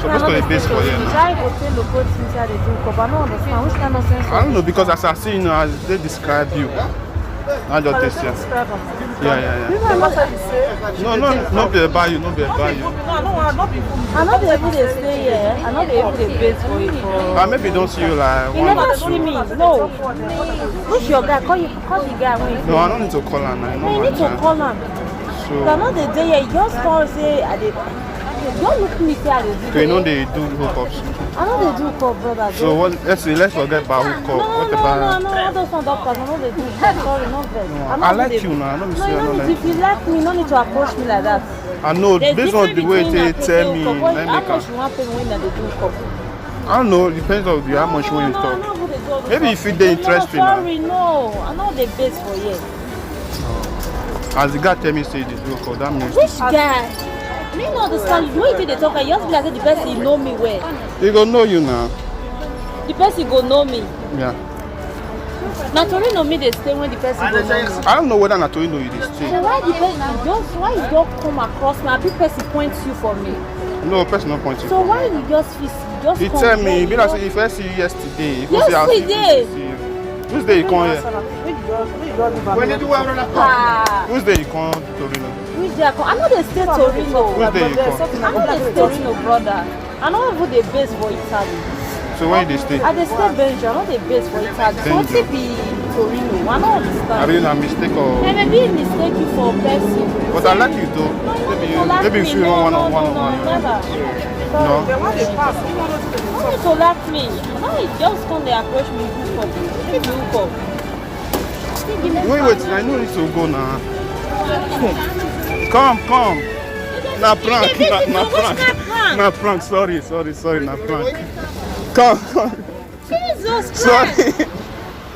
supposed to be based for you. Try to tell the coach inside the hookup. I don't understand. Which kind of sense? I don't know because as I see, as they describe you, I just test you. Yeah. No be about you, no be about you. I know they able to stay here. I know they able to base for you. Maybe don't see you like. You never see me. No. Push your guy. Call the guy when you. No, I don't need to call him. No, you need to call him. So. I know the day here. Just call say I did. Don't look me say I did. So you know they do hookups. I know they do hookup, brother. So what? Let's forget about hookup. What about? No. I don't want doctors. I know they do. Sorry, not bad. I like you now. If you like me, no need to approach me like that. I know. Based on the way they tell me, how much you want pay when they do hookup? I don't know. Depends on how much when you talk. Maybe if you they interested. Sorry, no. I know the base for you. As the guy tell me say this hookup, that means. Which guy? Me no understand. The way they talk, I just be like the person know me well. He go know you now. The person go know me. Yeah. Naturally know me they stay when the person go know me. I don't know whether naturally know you they stay. So why you don't come across me? A big person points you for me. No, person not point you. So why you just he tell me, be like if I see you yesterday. Yesterday. Who's there you come here? When did you Who's there you come to Torino? Which day I come? I know they stay Torino. Who's there you come? I know they stay Torino, brother. I know who they base for Italy. So where they stay? I they stay Belgium. I know they base for Italy. So what it be Torino? I don't understand. Are you a mistake or? Maybe a mistake you for person. But I like you though. Maybe if you don't want to. Never. No. They want to laugh me. Now he just come they approach me Wait, I know need to go now. Come. Na prank. Sorry, na prank. Come. Jesus Christ. Sorry.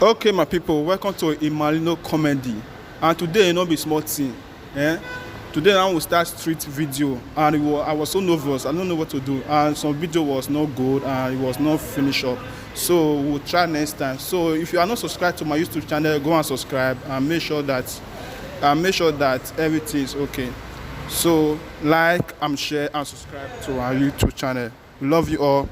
Okay, my people, welcome to Imalino Comedy. And today, no be small thing. Today I will start street video, and I was so nervous. I don't know what to do, and some video was not good and it was not finished up. So we'll try next time. So if you are not subscribed to my YouTube channel, go and subscribe and make sure that everything is okay. So like and share and subscribe to our YouTube channel. Love you all.